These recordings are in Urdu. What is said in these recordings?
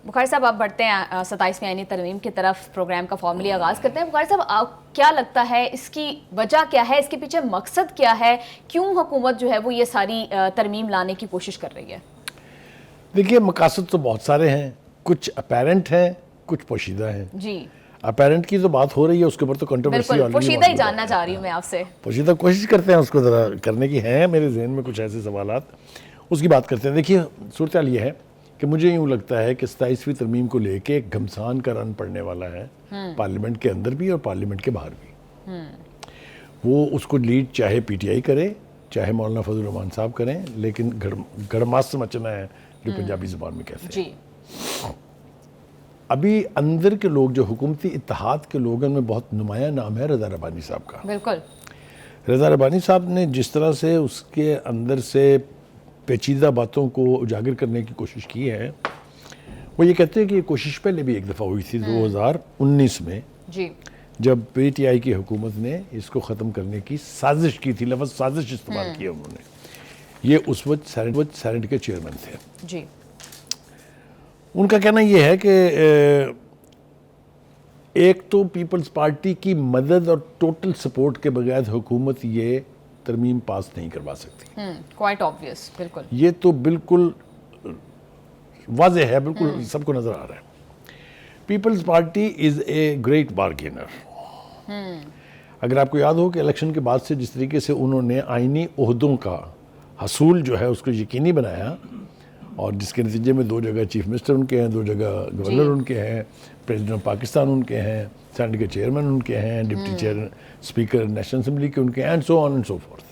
بخاری صاحب آپ بڑھتے ہیں 27ویں آئینی ترمیم کی طرف، پروگرام کا فارملی آغاز کرتے ہیں. بخاری صاحب آپ کیا لگتا ہے اس کی وجہ کیا ہے، اس کے پیچھے مقصد کیا ہے، کیوں حکومت جو ہے وہ یہ ساری ترمیم لانے کی کوشش کر رہی ہے؟ دیکھیے مقاصد تو بہت سارے ہیں، کچھ اپیرنٹ ہیں، کچھ پوشیدہ ہیں. جی اپیرنٹ کی تو بات ہو رہی ہے، اس کے اوپر تو کنٹروورسی بالکل پوشیدہ ہی جاننا چاہ رہی ہوں میں آپ سے. پوشیدہ کوشش کرتے ہیں اس کو ذرا کرنے کی، ہیں میرے ذہن میں کچھ ایسے سوالات، اس کی بات کرتے ہیں. دیکھیے صورتحال یہ ہے کہ مجھے یوں لگتا ہے کہ 27ویں ترمیم کو لے کے ایک گھمسان کا رن پڑنے والا ہے پارلیمنٹ کے اندر بھی اور پارلیمنٹ کے باہر بھی. وہ اس کو لیڈ چاہے پی ٹی آئی کرے، چاہے مولانا فضل الرحمان صاحب کریں، لیکن گڑماس مچنا ہے جو پنجابی زبان میں کہتے ہیں. ابھی اندر کے لوگ جو حکومتی اتحاد کے لوگ ہیں ان میں بہت نمایاں نام ہے رضا ربانی صاحب کا. بالکل رضا ربانی صاحب نے جس طرح سے اس کے اندر سے پیچیدہ باتوں کو اجاگر کرنے کی کوشش کی ہے، وہ یہ کہتے ہیں کہ یہ کوشش پہلے بھی ایک دفعہ ہوئی تھی 2019 میں، جب پی ٹی آئی کی حکومت نے اس کو ختم کرنے کی سازش کی تھی. لفظ سازش استعمال کیا انہوں نے. یہ اس وقت سینٹ کے چیئرمین تھے. ان کا کہنا یہ ہے کہ ایک تو پیپلز پارٹی کی مدد اور ٹوٹل سپورٹ کے بغیر حکومت یہ ترمیم پاس نہیں کروا سکتی. Quite obvious. بالکل یہ تو بالکل واضح ہے، بالکل سب کو نظر آ رہا ہے. Peoples Party is a great bargainer. اگر آپ کو یاد ہو کہ الیکشن کے بعد سے جس طریقے سے انہوں نے آئینی عہدوں کا حصول جو ہے اس کو یقینی بنایا، اور جس کے نتیجے میں 2 جگہ چیف منسٹر ان کے ہیں، 2 جگہ گورنر ان کے ہیں، پریزیڈنٹ آف پاکستان ان کے ہیں، سینٹ کے چیئرمین ان کے ہیں، deputy chair speaker national assembly کے ان کے ہیں، and so on and so forth.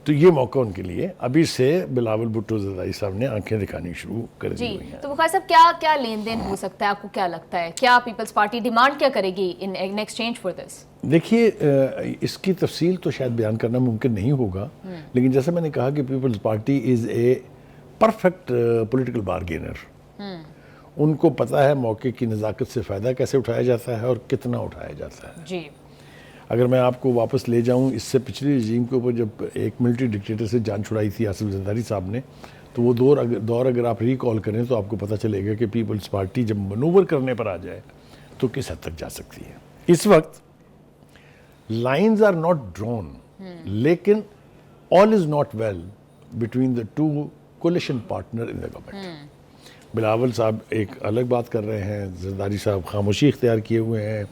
تو یہ موقع ان کے لیے ابھی سے بلاول بھٹو زرداری صاحب نے آنکھیں دکھانی شروع کر دی ہوئی ہیں. تو بخاری صاحب کیا لین دین ہو سکتا ہے، آپ کو کیا لگتا ہے، کیا پیپلز پارٹی ڈیمانڈ کیا کرے گی ان ایکسچینج فار دس؟ دیکھیے اس کی تفصیل تو شاید بیان کرنا ممکن نہیں ہوگا، لیکن جیسا میں نے کہا کہ Peoples Party is a perfect political bargainer. ان کو پتہ ہے موقع کی نزاکت سے فائدہ کیسے اٹھایا جاتا ہے اور کتنا اٹھایا جاتا ہے. اگر میں آپ کو واپس لے جاؤں اس سے پچھلی رجیم کے اوپر، جب ایک ملٹری ڈکٹیٹر سے جان چھڑائی تھی آصف زرداری صاحب نے، تو وہ دور اگر آپ ریکال کریں تو آپ کو پتہ چلے گا کہ پیپلز پارٹی جب منور کرنے پر آ جائے تو کس حد تک جا سکتی ہے. اس وقت لائنز آر ناٹ ڈرون، لیکن all is not well between the two coalition partner in the government. Bilawal صاحب ایک الگ بات کر رہے ہیں، زرداری صاحب خاموشی اختیار کیے ہوئے ہیں،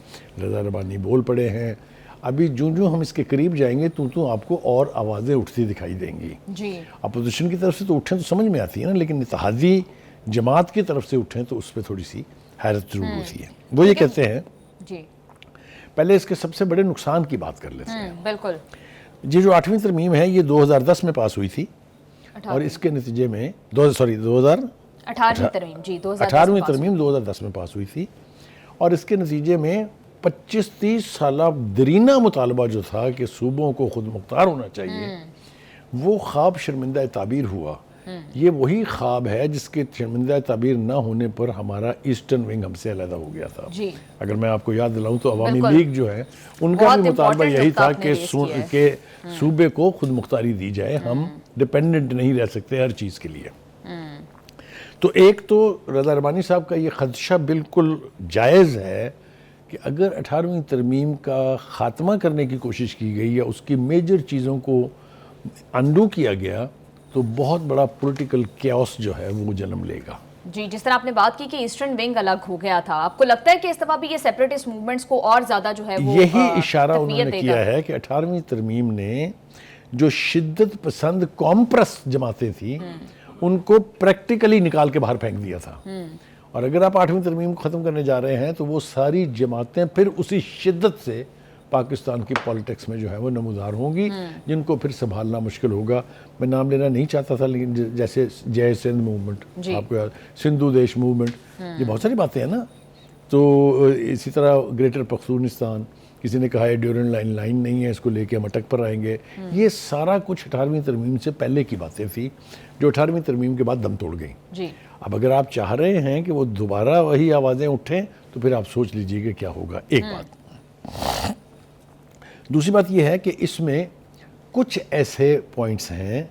رضا ربانی بول پڑے ہیں. ابھی جو ہم اس کے قریب جائیں گے تو آپ کو اور آوازیں اٹھتی دکھائی دیں گی. اپوزیشن کی طرف سے تو اٹھیں تو سمجھ میں آتی ہے نا، لیکن اتحادی جماعت کی طرف سے اٹھیں تو اس پہ تھوڑی سی حیرت ضرور ہوتی ہے. وہ یہ کہتے ہیں، پہلے اس کے سب سے بڑے نقصان کی بات کر لیتے ہیں. بالکل. یہ جو 8ویں ترمیم ہے یہ 2010 میں پاس ہوئی تھی، اور اس کے نتیجے میں 18ویں ترمیم 2010 میں پاس ہوئی تھی، اور اس کے نتیجے میں 25-30 سالہ دیرینہ مطالبہ جو تھا کہ صوبوں کو خود مختار ہونا چاہیے، وہ خواب شرمندہ تعبیر ہوا. یہ وہی خواب ہے جس کے شرمندہ تعبیر نہ ہونے پر ہمارا ایسٹرن ونگ ہم سے علیحدہ ہو گیا تھا. اگر میں آپ کو یاد دلاؤں تو عوامی لیگ جو ہے ان کا بھی مطالبہ یہی تھا کہ صوبے کو خود مختاری دی جائے، ہم ڈیپینڈنٹ نہیں رہ سکتے ہر چیز کے لیے. تو ایک تو رضا ربانی صاحب کا یہ خدشہ بالکل جائز ہے کہ اگر 18ویں ترمیم کا خاتمہ کرنے کی کوشش کی گئی یا اس کی میجر چیزوں کو انڈو کیا گیا تو بہت بڑا پولیٹیکل کیوس جو ہے وہ جنم لے گا. جس طرح آپ نے بات کی کہ ایسٹرن ونگ الگ ہو گیا تھا، آپ کو لگتا ہے کہ اس دفعہ بھی یہ سیپریٹسٹ موومنٹس کو اور زیادہ جو ہے وہ یہی اشارہ انہوں نے کیا ہے کہ 18ویں ترمیم نے جو شدت پسند کامپرس جماعتیں تھیں ان کو پریکٹیکلی نکال کے باہر پھینک دیا تھا. اور اگر آپ 8ویں ترمیم کو ختم کرنے جا رہے ہیں تو وہ ساری جماعتیں پھر اسی شدت سے پاکستان کی پالیٹکس میں جو ہے وہ نمودار ہوں گی، جن کو پھر سنبھالنا مشکل ہوگا. میں نام لینا نہیں چاہتا تھا، لیکن جیسے جے سندھ موومنٹ، آپ کو سندھو دیش موومنٹ، یہ بہت ساری باتیں ہیں نا. تو اسی طرح گریٹر پختونستان، کسی نے کہا ہے ڈیورنڈ لائن نہیں ہے، اس کو لے کے ہم اٹک پر آئیں گے. یہ سارا کچھ 18ویں ترمیم سے پہلے کی باتیں تھیں جو 18ویں ترمیم کے بعد دم توڑ گئیں. اب اگر آپ چاہ رہے ہیں کہ وہ دوبارہ وہی آوازیں اٹھیں تو پھر آپ سوچ لیجئے کہ کیا ہوگا. ایک بات. دوسری بات یہ ہے کہ اس میں کچھ ایسے پوائنٹس ہیں،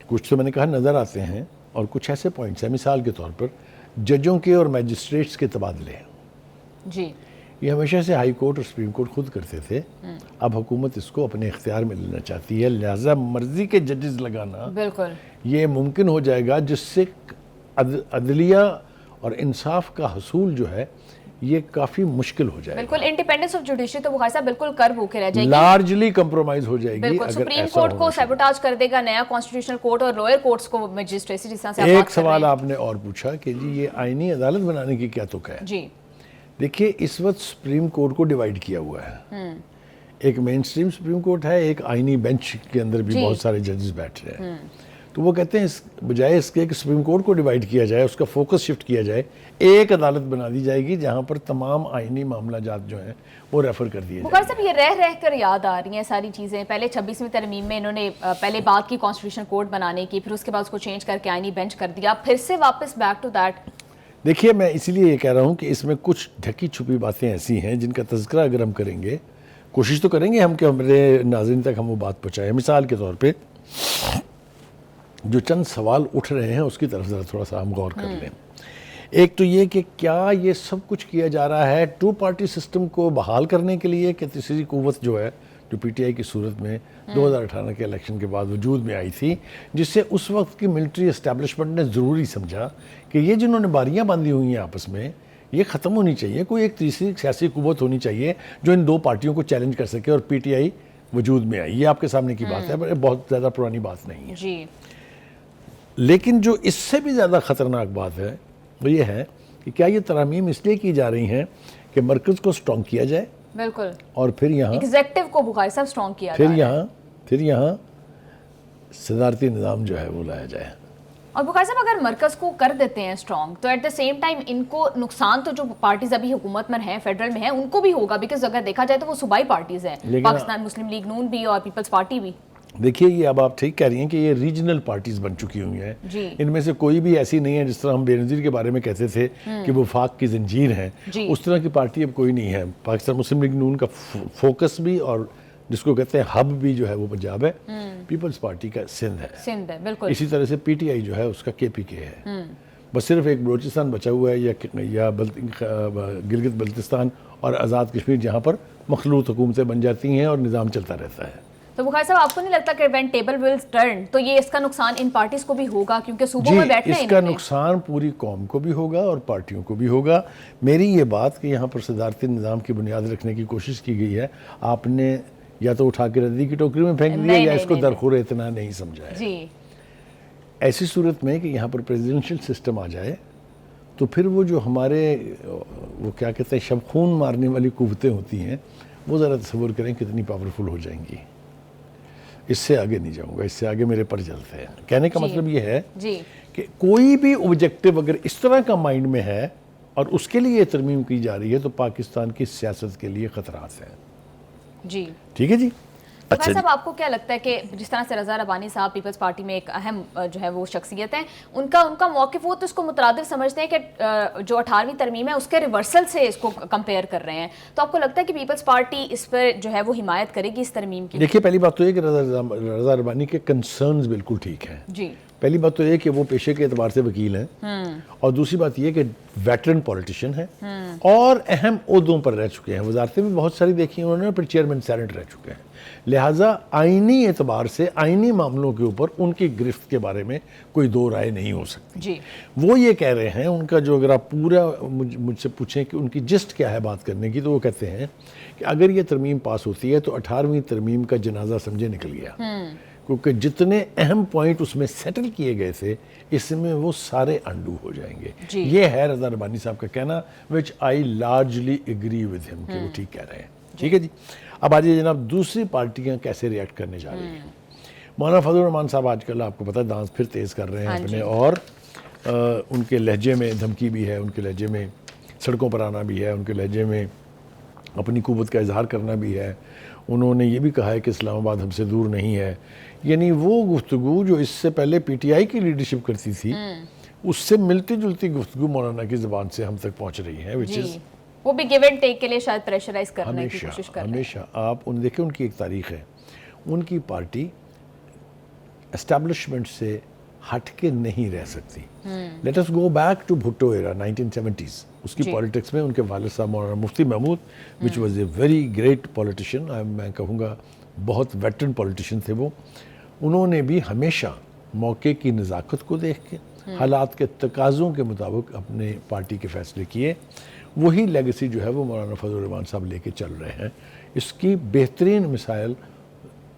کچھ تو میں نے کہا نظر آتے ہیں، اور کچھ ایسے پوائنٹس ہیں. مثال کے طور پر ججوں کے اور میجسٹریٹس کے تبادلے، جی یہ ہمیشہ سے ہائی کورٹ اور سپریم کورٹ خود کرتے تھے، اب حکومت اس کو اپنے اختیار میں لینا چاہتی ہے، لہٰذا مرضی کے ججز لگانا بالکل یہ ممکن ہو جائے گا، جس سے عدلیہ اور انصاف کا حصول جو ہے یہ کافی مشکل ہو جائے گا، بالکل انڈیپینڈنس آف جوڈیشری تو بخاری صاحب بالکل کر بھوکے رہ جائے گی، لارجلی کمپرومائز ہو جائے گی بالکل اگر سپریم ایسا کورٹ کو ہونا شروع۔ سیبوٹاج کر دے گا نیا کانسٹیٹیوشنل کورٹ اور لوئر کورٹس کو میجسٹریسی، جس طرح سے آپ ایک بات کر رہے سوال ہیں۔ آپ نے اور پوچھا کہ جی یہ آئینی عدالت بنانے کی کیا تک ہے؟ جی دیکھیے اس وقت سپریم کورٹ کو ڈیوائیڈ کیا ہوا ہے، ایک مین سٹریم سپریم کورٹ ہے، ایک آئینی بینچ کے اندر بھی بہت سارے ججز بیٹھ رہے ہیں، تو وہ کہتے ہیں بجائے اس کے کہ سپریم کورٹ کو ڈیوائیڈ کیا جائے، اس کا فوکس شفٹ کیا جائے، ایک عدالت بنا دی جائے گی جہاں پر تمام آئینی معاملہ جات جو ہیں وہ ریفر کر دیے بخاری جائیں صاحب یہ رہ کر یاد آ رہی ہیں ساری چیزیں، پہلے 26ویں ترمیم میں انہوں نے پہلے بات کی کانسٹیٹیوشن کورٹ بنانے کی، پھر اس کے بعد اس کو چینج کر کے آئینی بینچ کر دیا، پھر سے واپس بیک ٹو دیٹ۔ دیکھیے میں اسی لیے یہ کہہ رہا ہوں کہ اس میں کچھ ڈھکی چھپی باتیں ایسی ہیں جن کا تذکرہ اگر ہم کریں گے، کوشش تو کریں گے ہم کہ ہمارے ناظرین تک ہم وہ بات پہنچائیں۔ مثال کے طور پہ جو چند سوال اٹھ رہے ہیں اس کی طرف ذرا تھوڑا سا ہم غور کر لیں۔ ایک تو یہ کہ کیا یہ سب کچھ کیا جا رہا ہے ٹو پارٹی سسٹم کو بحال کرنے کے لیے، کہ تیسری قوت جو ہے جو پی ٹی آئی کی صورت میں 2018 کے الیکشن کے بعد وجود میں آئی تھی، جس سے اس وقت کی ملٹری اسٹیبلشمنٹ نے ضروری سمجھا کہ یہ جنہوں نے باریاں باندھی ہوئی ہیں آپس میں یہ ختم ہونی چاہیے، کوئی ایک تیسری سیاسی قوت ہونی چاہیے جو ان دو پارٹیوں کو چیلنج کر سکے، اور پی ٹی آئی وجود میں آئی۔ یہ آپ کے سامنے کی بات ہے، بہت زیادہ پرانی بات نہیں ہے۔ جی لیکن جو اس سے بھی زیادہ خطرناک بات ہے وہ یہ ہے کہ کیا یہ ترامیم اس لیے کی جا رہی ہیں کہ مرکز کو سٹرونگ کیا جائے، بالکل، اور پھر یہاں ایگزیکٹو کو بخاری صاحب سٹرونگ کیا جا رہا ہے، پھر یہاں صدارتی نظام جو ہے وہ لایا جائے۔ اور بخاری صاحب اگر مرکز کو کر دیتے ہیں سٹرونگ تو ایٹ دا سیم ٹائم ان کو نقصان تو جو پارٹیز ابھی حکومت میں ہیں فیڈرل میں ہیں ان کو بھی ہوگا، بیکاز اگر دیکھا جائے تو وہ صوبائی پارٹیز ہیں، پاکستان مسلم لیگ نون بھی اور پیپلز پارٹی بھی۔ دیکھیے یہ اب آپ ٹھیک کہہ رہی ہیں کہ یہ ریجنل پارٹیز بن چکی ہوئی ہیں، جی ان میں سے کوئی بھی ایسی نہیں ہے، جس طرح ہم بے نظیر کے بارے میں کہتے تھے کہ وہ وفاق کی زنجیر ہیں، جی اس طرح کی پارٹی اب کوئی نہیں ہے۔ پاکستان مسلم لیگ نون کا فوکس بھی اور جس کو کہتے ہیں ہب بھی جو ہے وہ پنجاب ہے، پیپلز پارٹی کا سندھ ہے، بالکل اسی طرح سے پی ٹی آئی جو ہے اس کا کے پی کے ہے، بس صرف ایک بلوچستان بچا ہوا ہے یا گلگت بلتستان اور آزاد کشمیر، جہاں پر مخلوط حکومتیں بن جاتی ہیں اور نظام چلتا رہتا ہے۔ تو بخاری صاحب آپ کو نہیں لگتا کہ وین ٹیبل ول ٹرن تو یہ اس کا نقصان ان پارٹیز کو بھی ہوگا، کیونکہ صوبوں میں بیٹھنا ہے اس کا نقصان پوری قوم کو بھی ہوگا اور پارٹیوں کو بھی ہوگا۔ میری یہ بات کہ یہاں پر صدارتی نظام کی بنیاد رکھنے کی کوشش کی گئی ہے، آپ نے یا تو اٹھا کے ردی کی ٹوکری میں پھینک دیا یا اس کو درخور اتنا نہیں سمجھا ہے۔ جی ایسی صورت میں کہ یہاں پر پریزیڈنشل سسٹم آ جائے تو پھر وہ جو ہمارے وہ کیا کہتے ہیں شب خون مارنے والی قوتیں ہوتی ہیں، وہ ذرا تصور کریں کتنی پاورفل ہو جائیں گی۔ اس سے آگے نہیں جاؤں گا، اس سے آگے میرے پر جلتے ہیں۔ کہنے کا مطلب یہ ہے کہ کوئی بھی اوبجیکٹو اگر اس طرح کا مائنڈ میں ہے اور اس کے لیے ترمیم کی جا رہی ہے تو پاکستان کی سیاست کے لیے خطرات ہیں۔ جی ٹھیک ہے جی۔ بخاری صاحب آپ کو کیا لگتا ہے کہ جس طرح سے رضا ربانی صاحب پیپلز پارٹی میں ایک اہم جو ہے وہ شخصیت ہیں، ان کا موقف وہ تو اس کو مترادف سمجھتے ہیں کہ جو 18ویں ترمیم ہے اس کے ریورسل سے اس کو کمپیئر کر رہے ہیں، تو آپ کو لگتا ہے کہ پیپلز پارٹی اس پر جو ہے وہ حمایت کرے گی اس ترمیم کی؟ دیکھیے پہلی بات تو یہ کہ رضا ربانی کے کنسرنز بالکل ٹھیک ہیں۔ جی پہلی بات تو یہ کہ وہ پیشے کے اعتبار سے وکیل ہیں، اور دوسری بات یہ کہ ویٹرن پولیٹیشین ہیں اور اہم عہدوں پر رہ چکے ہیں، وزارتیں بھی بہت ساری دیکھی ہیں انہوں نے، پھر چیئرمین سینٹ رہ چکے ہیں، لہٰذا آئینی اعتبار سے آئینی معاملوں کے اوپر ان کی گرفت کے بارے میں کوئی دو رائے نہیں ہو سکتی۔ جی وہ یہ کہہ رہے ہیں، ان کا جو اگر آپ پورا مجھ سے پوچھیں کہ ان کی جسٹ کیا ہے بات کرنے کی، تو وہ کہتے ہیں کہ اگر یہ ترمیم پاس ہوتی ہے تو 18ویں ترمیم کا جنازہ سمجھے نکل گیا، کیونکہ جتنے اہم پوائنٹ اس میں سیٹل کیے گئے تھے اس میں وہ سارے انڈو ہو جائیں گے۔ یہ ہے رضا ربانی صاحب کا کہنا، which I largely agree with him، کہ وہ ٹھیک کہہ رہے ہیں۔ ٹھیک ہے جی۔ اب آجیے جناب دوسری پارٹیاں کیسے ریئیکٹ کرنے جا رہی ہیں۔ مولانا فضل الرحمان صاحب آج کل آپ کو پتہ دانت پھر تیز کر رہے ہیں اپنے، اور ان کے لہجے میں دھمکی بھی ہے، ان کے لہجے میں سڑکوں پر آنا بھی ہے، ان کے لہجے میں اپنی قوت کا اظہار کرنا بھی ہے۔ انہوں نے یہ بھی کہا ہے کہ اسلام آباد ہم سے دور نہیں ہے، یعنی وہ گفتگو جو اس سے پہلے پی ٹی آئی کی لیڈرشپ کرتی تھی اس سے ملتی جلتی گفتگو مولانا کی زبان سے ہم تک پہنچ رہی ہے، which is وہ بھی گیو اینڈ ٹیک کے لیے شاید پریشرائز کرنے کی کوشش کر رہے ہیں۔ ہمیشہ آپ ان دیکھیں ان کی ایک تاریخ ہے، ان کی پارٹی اسٹیبلشمنٹ سے ہٹ کے نہیں رہ سکتی. Let us go back to Bhutto era 1970s. اس کی پالیٹکس میں ان کے والد صاحب مولانا Mufti Mahmood which was a very great politician, میں کہوں گا بہت ویٹرن پولیٹیشین تھے وہ. انہوں نے بھی ہمیشہ موقع کی نزاکت کو دیکھ کے حالات کے تقاضوں کے مطابق اپنے پارٹی کے فیصلے کیے. وہی لیگسی جو ہے وہ مولانا فضل الرحمان صاحب لے کے چل رہے ہیں. اس کی بہترین مثال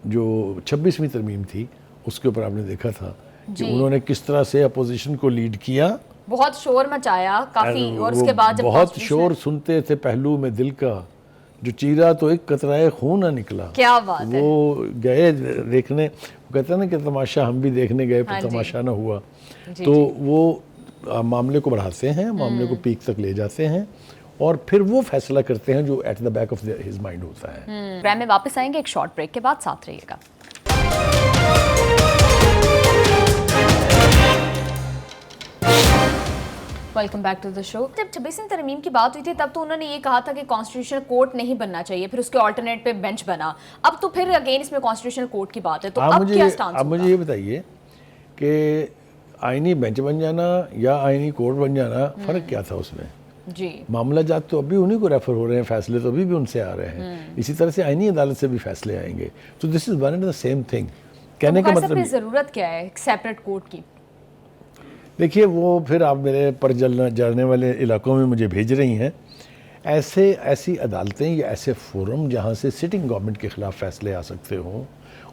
جو 26ویں ترمیم تھی اس کے اوپر آپ نے دیکھا تھا کہ انہوں نے کس طرح سے اپوزیشن کو لیڈ کیا, بہت شور مچایا کافی, اور اس کے بعد جب بہت شور سنتے تھے پہلو میں دل کا, جو چیرا تو ایک قطرہ خون نہ نکلا. کیا بات ہے. وہ گئے دیکھنے, وہ کہتے ہیں نا کہ تماشا ہم بھی دیکھنے گئے پر تماشا نہ ہوا. تو وہ معاملے کو بڑھاتے ہیں, معاملے کو پیک تک لے جاتے ہیں اور پھر وہ فیصلہ کرتے ہیں جو at the back of his mind ہوتا ہے. پروگرام میں واپس آئیں گے ایک شارٹ بریک کے بعد, ساتھ رہیے گا. ویلکم بیک ٹو دا شو. جب 26ویں ترمیم کی بات ہوئی تھی تب تو انہوں نے یہ کہا تھا کہ کانسٹیٹیوشنل کورٹ نہیں بننا چاہیے, پھر اس کے آلٹرنیٹ پہ بینچ بنا. اب تو پھر اگین اس میں کانسٹیٹیوشنل کورٹ کی بات ہے, تو اب کیا سٹانس ہوگا؟ اب مجھے یہ بتائیے کہ آئینی بینچ بن جانا یا آئینی کورٹ بن جانا, فرق کیا تھا اس میں؟ جی, معاملہ جات تو ابھی انہیں کو ریفر ہو رہے ہیں, فیصلے تو ابھی بھی ان سے آ رہے ہیں. اسی طرح سے آئینی عدالت سے بھی فیصلے آئیں گے. تو this is one and the same thing. کہنے کا مطلب ضرورت کیا ہے سیپریٹ کورٹ کی؟ دیکھیے وہ پھر آپ میرے پر جلنے والے علاقوں میں مجھے بھیج رہی ہیں. ایسی عدالتیں یا ایسے فورم جہاں سے سٹنگ گورنمنٹ کے خلاف فیصلے آ سکتے ہوں,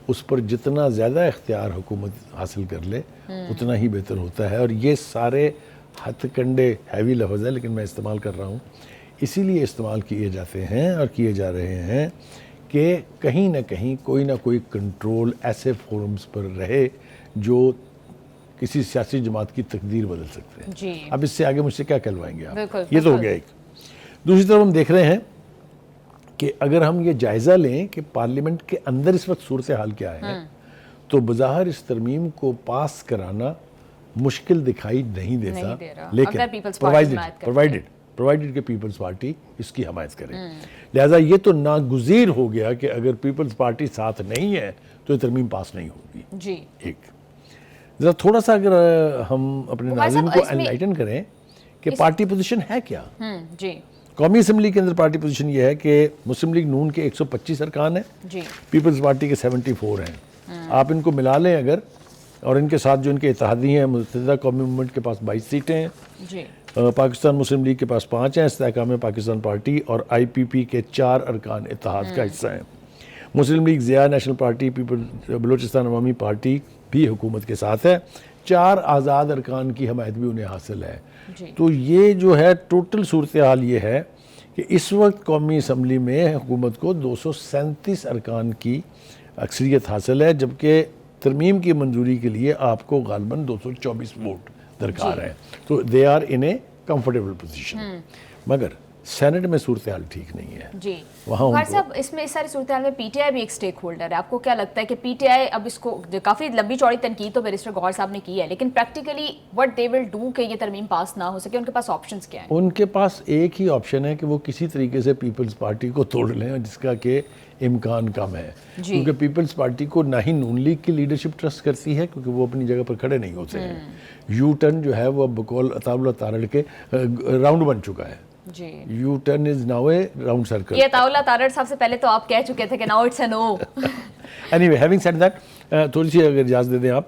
اس پر جتنا زیادہ اختیار حکومت حاصل کر لے اتنا ہی بہتر ہوتا ہے. اور یہ سارے ہتھ کنڈے ہیوی لفظ ہے لیکن میں استعمال کر رہا ہوں, اسی لیے استعمال کیے جاتے ہیں اور کیے جا رہے ہیں کہ کہیں نہ کہیں کوئی نہ کوئی کنٹرول ایسے فورمز پر رہے جو کسی سیاسی جماعت کی تقدیر بدل سکتے ہیں. جی, اب اس سے آگے مجھ سے کیا کہلوائیں گے آپ؟ بالکل, یہ تو ہو گیا ایک. دوسری طرف ہم دیکھ رہے ہیں کہ اگر ہم یہ جائزہ لیں کہ پارلیمنٹ کے اندر اس وقت صورتحال کیا ہے, تو بظاہر اس ترمیم کو پاس کرانا مشکل دکھائی نہیں دیتا, لیکن پرووائڈڈ کہ پیپلز پارٹی اس کی حمایت کرے. لہٰذا یہ تو ناگزیر ہو گیا کہ اگر پیپلز پارٹی ساتھ نہیں ہے تو یہ ترمیم پاس نہیں ہوگی. جی, ایک ذرا تھوڑا سا اگر ہم اپنے ناظرین کو انلائٹن کریں کہ پارٹی پوزیشن ہے کیا. جی, قومی اسمبلی کے اندر پارٹی پوزیشن یہ ہے کہ مسلم لیگ نون کے 125 ارکان ہیں, جی, پیپلز پارٹی کے 74 ہیں. آپ ان کو ملا لیں اگر, اور ان کے ساتھ جو ان کے اتحادی ہیں متحدہ قومی موومنٹ کے پاس 22 سیٹیں ہیں, جی, پاکستان مسلم لیگ کے پاس 5 ہیں, استحکام پاکستان پارٹی اور IPP کے 4 ارکان اتحاد کا حصہ ہیں. مسلم لیگ ضیاء نیشنل پارٹی, بلوچستان عوامی پارٹی بھی حکومت کے ساتھ ہے. 4 آزاد ارکان کی حمایت بھی انہیں حاصل ہے. تو یہ جو ہے ٹوٹل صورتحال یہ ہے کہ اس وقت قومی اسمبلی میں حکومت کو 237 ارکان کی اکثریت حاصل ہے, جبکہ ترمیم کی منظوری کے لیے آپ کو غالباً 224 ووٹ درکار ہیں. تو they are in a comfortable position. مگر سینٹ میں صورتحال ٹھیک نہیں ہے. جی, وہاں بخار صاحب اس میں اس ساری صورتحال میں پی ٹی آئی بھی ایک سٹیک ہولڈر ہے. آپ کو کیا لگتا ہے کہ پی ٹی آئی اب اس کو کافی لمبی چوڑی تنقید تو بیرسٹر گوہر صاحب نے کی ہے, لیکن practically what they will do کہ یہ ترمیم پاس نہ ہو سکے, ان کے پاس آپشنز کیا ہیں؟ ان کے پاس ایک ہی آپشن ہے کہ وہ کسی طریقے سے پیپلز پارٹی کو توڑ لیں, جس کا کہ امکان کم ہے. کیونکہ پیپلز پارٹی کو نہ ہی نون لیگ کی لیڈرشپ ٹرسٹ کرتی ہے کیونکہ وہ اپنی جگہ پر کھڑے نہیں ہوتے ہیں. یو ٹرن جو ہے وہ بقول عطا اللہ تارڑ کے راؤنڈ بن چکا ہے. جی, U turn is now a round circle. یہ عطا اللہ تارڑ صاحب سے پہلے تو آپ کہہ چکے تھے کہ now it's a no. Anyway, having said that, تھوڑی سی اگر اجازت دے دیں آپ.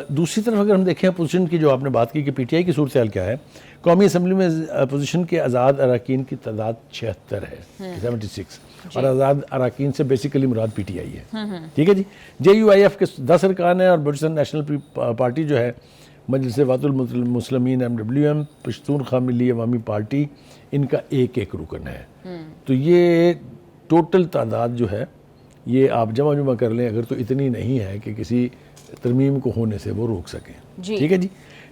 دوسری طرف اگر ہم دیکھیں اپوزیشن کی جو آپ نے بات کی کہ پی ٹی آئی کی صورتحال کیا ہے, قومی اسمبلی میں اپوزیشن کے آزاد اراکین کی تعداد 76 ہے, 76, اور آزاد اراکین سے basically Murad P T I ہے. ٹھیک ہے جی. JUIF کے 10 ارکان ہیں, اور بلوچستان نیشنل پارٹی جو ہے مجلس وات المسلمین MWM, پشتون خواہ ملی عوامی پارٹی, ان کا ایک رکن ہے. تو یہ ٹوٹل تعداد جو ہے یہ آپ جمع کر لیں اگر, تو اتنی نہیں ہے کہ کسی ترمیم کو ہونے سے وہ روک سکیں. ٹھیک ہے جی.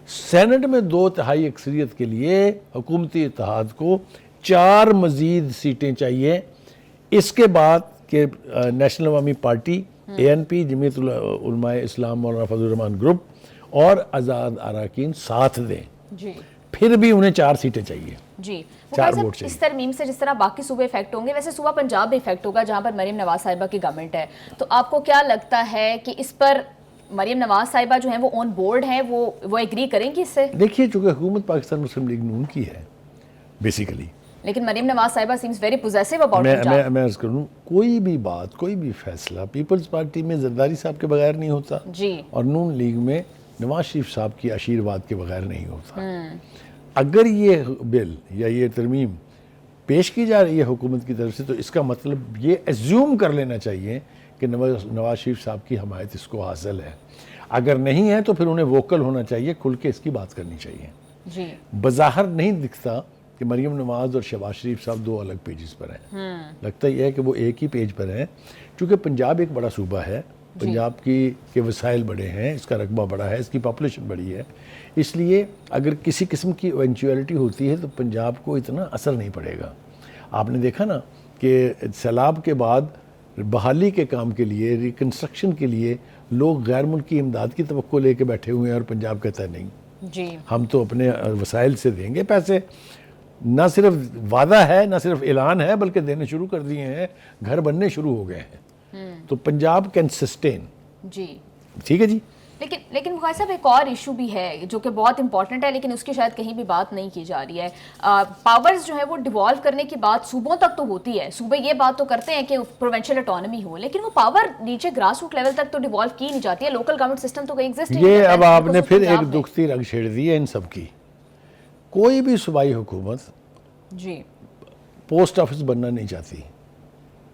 سینٹ میں 2/3 اکثریت کے لیے حکومتی اتحاد کو 4 مزید سیٹیں چاہیے. اس کے بعد کہ نیشنل عوامی پارٹی, ANP, جمعیت علماء اسلام, مولانا فضل الرحمان گروپ اور آزاد اراکین ساتھ دیں. جی, پھر بھی انہیں 4 سیٹیں چاہیے. جی, 4 ووٹ چاہیے. اس ترمیم سے جس طرح باقی صوبے افیکٹ ہوں گے, ویسے صوبہ پنجاب بھی افیکٹ ہوگا جہاں پر مریم نواز صاحبہ کی گورنمنٹ ہے. تو آپ کو کیا لگتا ہے کہ اس پر مریم نواز صاحبہ جو ہیں وہ آن بورڈ ہیں, وہ ایگری کریں گی اس سے؟ دیکھیے چونکہ حکومت پاکستان مسلم لیگ نون کی ہے بیسیکلی, لیکن مریم نواز صاحبہ seems very possessive about Punjab. میں عرض کروں, کوئی بھی بات, کوئی بھی فیصلہ پیپلز پارٹی میں زرداری صاحب کے بغیر نہیں ہوتا جی, اور نون لیگ میں نواز شریف صاحب کی آشیرواد کے بغیر نہیں ہوتا. اگر یہ بل یا یہ ترمیم پیش کی جا رہی ہے حکومت کی طرف سے تو اس کا مطلب یہ ایزیوم کر لینا چاہیے کہ نواز شریف صاحب کی حمایت اس کو حاصل ہے. اگر نہیں ہے تو پھر انہیں ووکل ہونا چاہیے, کھل کے اس کی بات کرنی چاہیے. جی, بظاہر نہیں دکھتا کہ مریم نواز اور شہباز شریف صاحب دو الگ پیجز پر ہیں, لگتا یہ ہے کہ وہ ایک ہی پیج پر ہیں. چونکہ پنجاب ایک بڑا صوبہ ہے, پنجاب کے وسائل بڑے ہیں, اس کا رقبہ بڑا ہے, اس کی پاپولیشن بڑی ہے, اس لیے اگر کسی قسم کی ایونچویلٹی ہوتی ہے تو پنجاب کو اتنا اثر نہیں پڑے گا. آپ نے دیکھا نا کہ سیلاب کے بعد بحالی کے کام کے لیے, ریکنسٹرکشن کے لیے لوگ غیر ملکی امداد کی توقع لے کے بیٹھے ہوئے ہیں اور پنجاب کہتا ہے نہیں, جی, ہم تو اپنے وسائل سے دیں گے پیسے. نہ صرف وعدہ ہے, نہ صرف اعلان ہے, بلکہ دینے شروع کر دیے ہیں, گھر بننے شروع ہو گئے ہیں. تو پنجاب کین سسٹین. جی, ٹھیک ہے جی. لیکن بخاری صاحب ایک اور ایشو بھی ہے جو کہ بہت امپورٹنٹ ہے, لیکن اس کی شاید کہیں بھی بات نہیں کی جا رہی ہے. پاورز جو ہے وہ ڈیوالو کرنے کی بات صوبوں تک تو ہوتی ہے, صوبے یہ بات تو کرتے ہیں کہ پروونشل اٹانومی ہو, لیکن وہ پاور نیچے گراس روٹ لیول تک تو ڈیوالو کی نہیں جاتی ہے. لوکل گورنمنٹ سسٹم تو کوئی ایگزسٹ نہیں یہ کرتا ہے. اب آپ نے پھر ایک دکھتی رنگ چھیڑ دی ہے ان سب کی. کوئی بھی صوبائی حکومت جی پوسٹ آفس بننا نہیں چاہتی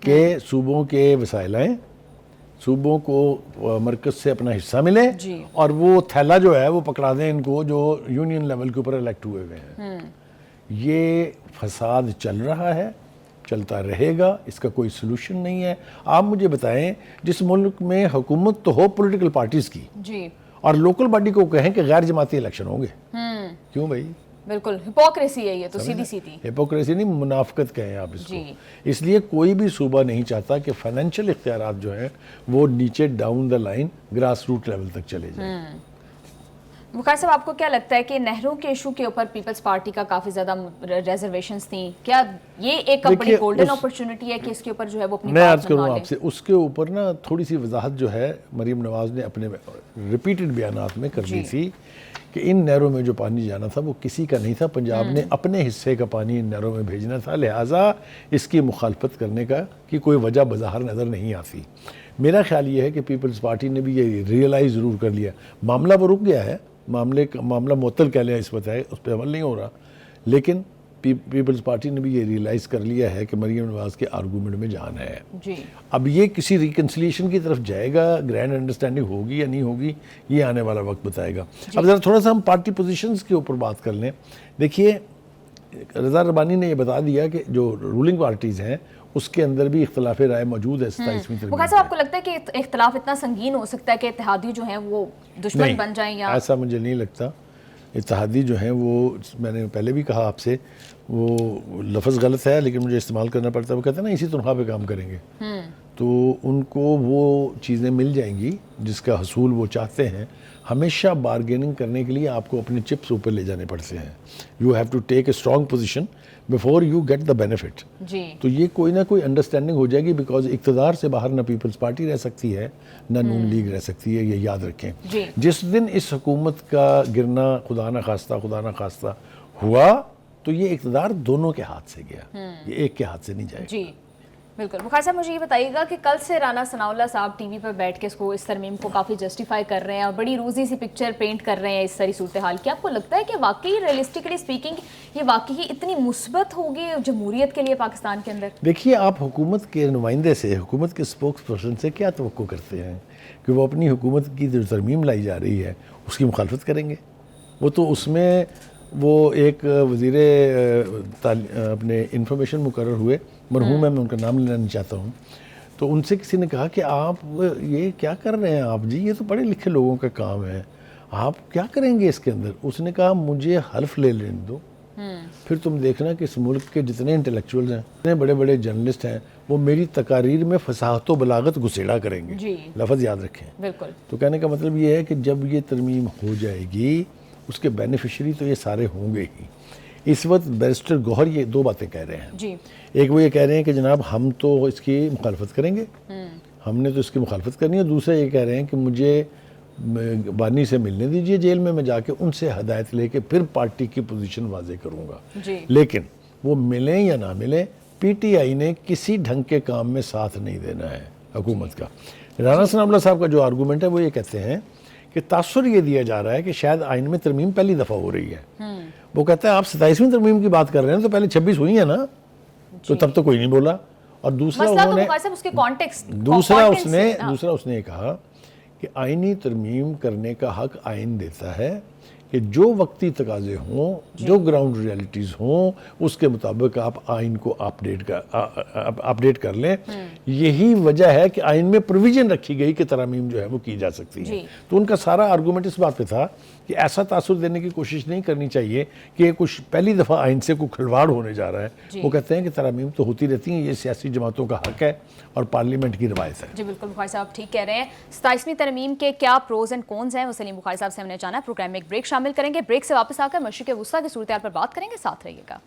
کہ صوبوں کے وسائل آئیں, صوبوں کو مرکز سے اپنا حصہ ملے, جی, اور وہ تھیلا جو ہے وہ پکڑا دیں ان کو جو یونین لیول کے اوپر الیکٹ ہوئے ہوئے ہیں. یہ فساد چل رہا ہے, چلتا رہے گا, اس کا کوئی سلوشن نہیں ہے. آپ مجھے بتائیں, جس ملک میں حکومت تو ہو پولیٹیکل پارٹیز کی, جی, اور لوکل باڈی کو کہیں کہ غیر جماعتی الیکشن ہوں گے, کیوں بھائی؟ بالکل ہپوکریسی ہے یہ تو, سیدھی سیدھی ہپوکریسی نہیں, منافقت کہیں آپ اس کو. جی, اس لیے کوئی بھی صوبہ نہیں چاہتا کہ فائنینشیل اختیارات جو ہیں وہ نیچے down the line grass root level تک چلے جائیں. بخاری صاحب آپ کو کیا لگتا ہے کہ نہروں کے ایشو کے اوپر پیپلز پارٹی کا کافی زیادہ ریزرویشنز تھیں, کیا یہ ایک بڑی گولڈن اپرچونٹی ہے کہ اس کے اوپر جو ہے وہ اپنی میں بات عرض کروں آپ سے, اس کے اوپر نا تھوڑی سی وضاحت جو ہے مریم نواز نے اپنے ریپیٹڈ بیانات میں کر دی تھی کہ ان نہروں میں جو پانی جانا تھا وہ کسی کا نہیں تھا, پنجاب نے اپنے حصے کا پانی ان نہروں میں بھیجنا تھا, لہٰذا اس کی مخالفت کرنے کی کوئی وجہ بظاہر نظر نہیں آتی. میرا خیال یہ ہے کہ پیپلز پارٹی نے بھی یہ ریئلائز ضرور کر لیا. معاملہ وہ رک گیا ہے, معاملہ معطل کہہ لیں اس وقت ہے, اس پہ عمل نہیں ہو رہا, لیکن پیپلز پارٹی نے بھی یہ ریئلائز کر لیا ہے کہ مریم نواز کے آرگومنٹ میں جان ہے. جی, اب یہ کسی ریکنسلیشن کی طرف جائے گا, گرینڈ انڈرسٹینڈنگ ہوگی یا نہیں ہوگی, یہ آنے والا وقت بتائے گا. اب ذرا تھوڑا سا ہم پارٹی پوزیشنز کے اوپر بات کر لیں. دیکھیے رضا ربانی نے یہ بتا دیا کہ جو رولنگ پارٹیز ہیں اس کے اندر بھی اختلاف رائے موجود ہے 27ویں ترمیم. بخاری صاحب آپ کو لگتا ہے کہ اختلاف اتنا سنگین ہو سکتا ہے کہ اتحادی جو ہیں وہ دشمن بن جائیں, یا ایسا مجھے نہیں لگتا. اتحادی جو ہیں وہ, میں نے پہلے بھی کہا آپ سے, وہ لفظ غلط ہے لیکن مجھے استعمال کرنا پڑتا ہے, وہ کہتے ہیں نا اسی تنخواہ پہ کام کریں گے, تو ان کو وہ چیزیں مل جائیں گی جس کا حصول وہ چاہتے ہیں. ہمیشہ بارگیننگ کرنے کے لیے آپ کو اپنے چپس اوپر لے جانے پڑتے ہیں. You have to take a strong position before you get the benefit. جی, تو یہ کوئی نہ کوئی انڈرسٹینڈنگ ہو جائے گی, بیکاز اقتدار سے باہر نہ پیپلز پارٹی رہ سکتی ہے نہ نون لیگ رہ سکتی ہے, یہ یاد رکھیں. جی, جس دن اس حکومت کا گرنا خدا نہ خواستہ ہوا تو یہ اقتدار دونوں کے ہاتھ سے گیا, یہ ایک کے ہاتھ سے نہیں جائے گا. جی بالکل. بخاری صاحب مجھے یہ بتائیے گا کہ کل سے رانا ثناء اللہ صاحب ٹی وی پر بیٹھ کے اس ترمیم کو کافی جسٹیفائی کر رہے ہیں اور بڑی روزی سی پکچر پینٹ کر رہے ہیں اس ساری صورتحال کی. آپ کو لگتا ہے کہ واقعی ریئلسٹکلی اسپیکنگ یہ واقعی اتنی مثبت ہوگی جمہوریت کے لیے پاکستان کے اندر؟ دیکھیے آپ حکومت کے نمائندے سے, حکومت کے اسپوکس پرسن سے کیا توقع کرتے ہیں کہ وہ اپنی حکومت کی جو ترمیم لائی جا رہی ہے اس کی مخالفت کریں گے؟ وہ تو اس میں وہ ایک وزیر اپنے انفارمیشن مقرر ہوئے, مرحوم ہے, میں ان کا نام لینا نہیں چاہتا ہوں, تو ان سے کسی نے کہا کہ آپ یہ کیا کر رہے ہیں آپ جی, یہ تو پڑھے لکھے لوگوں کا کام ہے, آپ کیا کریں گے اس کے اندر؟ اس نے کہا مجھے حلف لے لینے دو, پھر تم دیکھنا کہ اس ملک کے جتنے انٹلیکچوئلز ہیں, جتنے بڑے بڑے جرنلسٹ ہیں, وہ میری تقاریر میں فصاحت و بلاغت گسیڑا کریں گے. جی, لفظ یاد رکھیں. بالکل. تو کہنے کا مطلب یہ ہے کہ جب یہ ترمیم ہو جائے گی اس کے بینیفیشری تو یہ سارے ہوں گے ہی. اس وقت بیرسٹر گوہر یہ دو باتیں کہہ رہے ہیں. جی, ایک وہ یہ کہہ رہے ہیں کہ جناب ہم تو اس کی مخالفت کریں گے, ہم نے تو اس کی مخالفت کرنی ہے. دوسرا یہ کہہ رہے ہیں کہ مجھے بانی سے ملنے دیجئے جیل میں جا کے ان سے ہدایت لے کے پھر پارٹی کی پوزیشن واضح کروں گا. لیکن وہ ملیں یا نہ ملیں, پی ٹی آئی نے کسی ڈھنگ کے کام میں ساتھ نہیں دینا ہے حکومت کا. رانا ثناء اللہ صاحب کا جو آرگومنٹ ہے وہ یہ کہتے ہیں کہ تاثر یہ دیا جا رہا ہے کہ شاید آئین میں ترمیم پہلی دفعہ ہو رہی ہے. وہ کہتا ہے آپ 27ویں ترمیم کی بات کر رہے ہیں تو پہلے 26 ہوئی ہیں نا, تو تب تو کوئی نہیں بولا. اور دوسرا اس نے یہ کہا کہ آئینی ترمیم کرنے کا حق آئین دیتا ہے کہ جو وقتی تقاضے ہوں, جو گراؤنڈ ریالٹیز ہوں, اس کے مطابق آپ آئین کو اپڈیٹ کر لیں. یہی وجہ ہے کہ آئین میں پروویژن رکھی گئی کہ ترامیم جو ہے وہ کی جا سکتی ہے. تو ان کا سارا آرگومنٹ اس بات پہ تھا کہ ایسا تاثر دینے کی کوشش نہیں کرنی چاہیے کہ کچھ پہلی دفعہ آئین سے کوئی کھلواڑ ہونے جا رہا ہے. وہ کہتے ہیں کہ ترامیم تو ہوتی رہتی ہیں, یہ سیاسی جماعتوں کا حق ہے اور پارلیمنٹ کی روایت ہے. جی بالکل بخاری صاحب ٹھیک کہہ رہے ہیں. 27ویں ترمیم کے کیا پروز اینڈ کونز ہیں وہ سلیم بخاری صاحب سے ہم نے جانا ہے. پروگرام میں ایک بریک شامل کریں گے. بریک سے واپس آ کر مشرق وسطیٰ کی صورتحال پر بات کریں گے. ساتھ رہیے گا.